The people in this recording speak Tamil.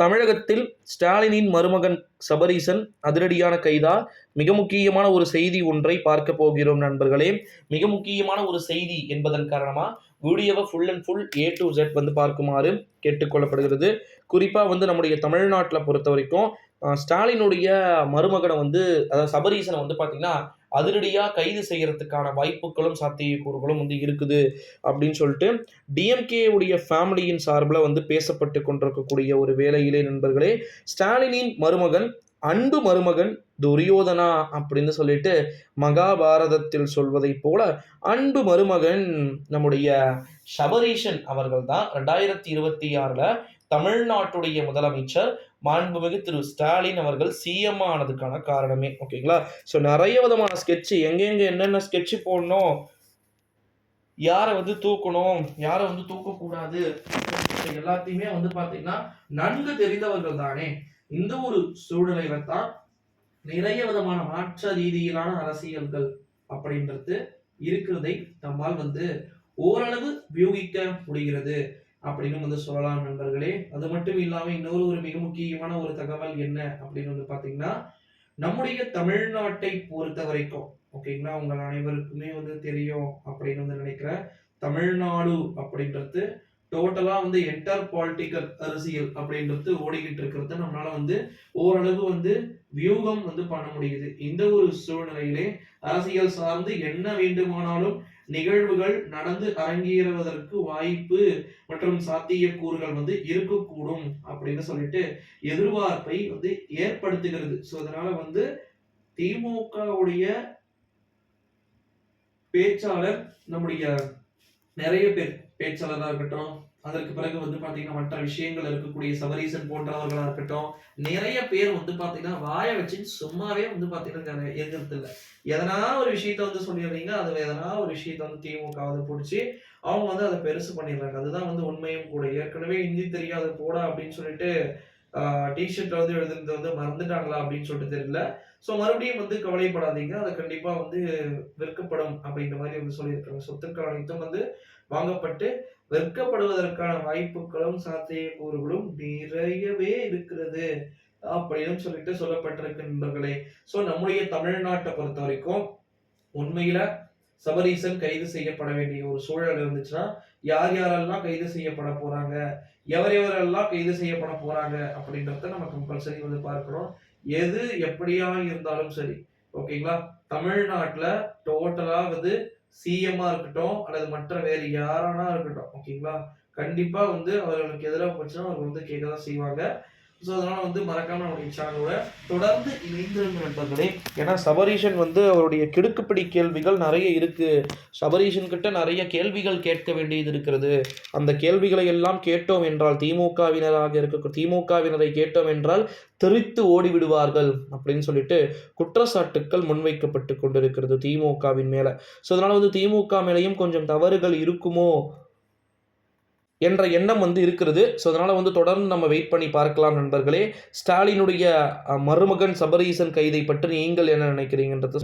தமிழகத்தில் ஸ்டாலினின் மருமகன் சபரீசன் அதிரடியான கைதா? மிக முக்கியமான ஒரு செய்தி ஒன்றை பார்க்க போகிறோம் நண்பர்களே. மிக முக்கியமான ஒரு செய்தி என்பதன் காரணமா வீடியோவை full and full A to Z பார்க்குமாறு கேட்டுக்கொள்ளப்படுகிறது. குறிப்பாக நம்முடைய தமிழ்நாட்டில் பொறுத்த வரைக்கும் ஸ்டாலினுடைய மருமகனை அதாவது சபரீசனை பார்த்தீங்கன்னா அதிரடியாக கைது செய்யறதுக்கான வாய்ப்புகளும் சாத்தியக்கூறுகளும் இருக்குது அப்படின்னு சொல்லிட்டு டிஎம்கே உடைய ஃபேமிலியின் சார்பில் பேசப்பட்டு கொண்டிருக்கக்கூடிய ஒரு வேளையிலே நண்பர்களே, ஸ்டாலினின் மருமகன் அன்பு மருமகன் துரியோதனா அப்படின்னு சொல்லிட்டு மகாபாரதத்தில் சொல்வதை போல அன்பு மருமகன் நம்முடைய சபரீஷன் அவர்கள் தான் 2026 தமிழ்நாட்டுடைய முதலமைச்சர் மாண்புமிகு திரு ஸ்டாலின் அவர்கள் சிஎம் ஆனதுக்கான காரணமே. ஓகேங்களா? ஸோ நிறைய விதமான ஸ்கெட்சு எங்கெங்க என்னென்ன ஸ்கெட்சு போடணும், யாரை தூக்கணும், யாரை தூக்கக்கூடாது, எல்லாத்தையுமே பார்த்தீங்கன்னா நன்கு தெரிந்தவர்கள் தானே. இந்த ஒரு சூழ்நிலையில தான் நிறைய விதமான மாற்ற ரீதியிலான அரசியல்கள் அப்படின்றது இருக்கிறதை நம்மால் ஓரளவு வியூகிக்க முடிகிறது அப்படின்னு சொல்லலாம் நண்பர்களே. அது மட்டும் இல்லாம இன்னொரு ஒரு மிக முக்கியமான ஒரு தகவல் என்ன அப்படின்னு பாத்தீங்கன்னா, நம்முடைய தமிழ்நாட்டை பொறுத்த வரைக்கும் ஓகேங்களா, உங்கள் அனைவருக்குமே தெரியும் அப்படின்னு நினைக்கிறேன். தமிழ்நாடு அப்படின்றது டோட்டலா என்டர் பாலிட்டிக்கல் அரசியல் அப்படின்றது ஓடிக்கிட்டு இருக்கிறத நம்மளால ஓரளவு வியூகம் பண்ண முடியுது. இந்த ஒரு சூழ்நிலையிலே அரசியல் சார்ந்து என்ன வேண்டுமானாலும் நிகழ்வுகள் நடந்து அரங்கேறுவதற்கு வாய்ப்பு மற்றும் சாத்தியக்கூறுகள் இருக்கக்கூடும் அப்படின்னு சொல்லிட்டு எதிர்பார்ப்பை ஏற்படுத்துகிறது. ஸோ அதனால திமுகவுடைய பேச்சாளர் நம்முடைய நிறைய பேர் பேச்சாளராக இருக்கட்டும், அதற்கு பிறகு பாத்தீங்கன்னா மற்ற விஷயங்கள் இருக்கக்கூடிய சபரீசன் போன்றவர்களா இருக்கட்டும், நிறைய பேர் பாத்தீங்கன்னா வாய வச்சு சும்மாவே பாத்தீங்கன்னா எங்கிறது இல்லை. எதனா ஒரு விஷயத்த சொல்லிடுறீங்க, அது எதனா ஒரு விஷயத்த திமுக பிடிச்சி அவங்க அதை பெருசு பண்ணிடுறாங்க. அதுதான் உண்மையும் கூட. ஏற்கனவே ஹிந்தி தெரியாது போடா அப்படின்னு சொல்லிட்டு டிஷர்ட்ல எழுதுறது மறந்துட்டாங்களா அப்படின்னு சொல்லிட்டு தெரியல. ஸோ மறுபடியும் கவலைப்படாதீங்க, அதை கண்டிப்பா விற்கப்படும் அப்படின்ற மாதிரி சொல்லியிருக்காங்க. சொத்துக்கள் அனைத்தும் வாங்கப்பட்டு விற்கப்படுவதற்கான வாய்ப்புகளும் சாத்தியக்கூறுகளும் நிறையவே இருக்கிறது அப்படின்னு சொல்லிட்டு சொல்லப்பட்டிருக்கு நண்பர்களே. ஸோ நம்முடைய தமிழ்நாட்டை பொறுத்த வரைக்கும் உண்மையில சபரீசன் கைது செய்யப்பட வேண்டிய ஒரு சூழல் இருந்துச்சுன்னா யார் யாரெல்லாம் கைது செய்யப்பட போறாங்க, எவரெல்லாம் கைது செய்யப்பட போறாங்க அப்படின்றத நம்ம கம்பல்சரி பார்க்கிறோம். எது எப்படியா இருந்தாலும் சரி ஓகேங்களா, தமிழ்நாட்டுல டோட்டலா சிஎம்மா இருக்கட்டும் அல்லது மற்ற வேறு யாரானா இருக்கட்டும் ஓகேங்களா, கண்டிப்பா அவர்களுக்கு எதிராக போச்சுன்னா அவர் கேட்கதான் செய்வாங்க. ஸோ அதனால மறக்காம நம்முடைய சேனலோட தொடர்ந்து இணைந்திருந்த நண்பர்களே. ஏன்னா சபரீஷன் அவருடைய கிடுக்குப்பிடி கேள்விகள் நிறைய இருக்கு. சபரீஷன் கிட்ட நிறைய கேள்விகள் கேட்க வேண்டியது இருக்கிறது. அந்த கேள்விகளை எல்லாம் கேட்டோம் என்றால் திமுகவினரை கேட்டோம் என்றால் தெரித்து ஓடிவிடுவார்கள் அப்படின்னு சொல்லிட்டு குற்றச்சாட்டுக்கள் முன்வைக்கப்பட்டு கொண்டிருக்கிறது திமுகவின் மேல. ஸோ அதனால திமுக மேலேயும் கொஞ்சம் தவறுகள் இருக்குமோ என்ற எண்ணம் இருக்கிறது. ஸோ அதனால் தொடர்ந்து நம்ம வெயிட் பண்ணி பார்க்கலாம் நண்பர்களே. ஸ்டாலினுடைய மருமகன் சபரீசன் கைதை பற்றி நீங்கள் என்ன நினைக்கிறீங்கன்றது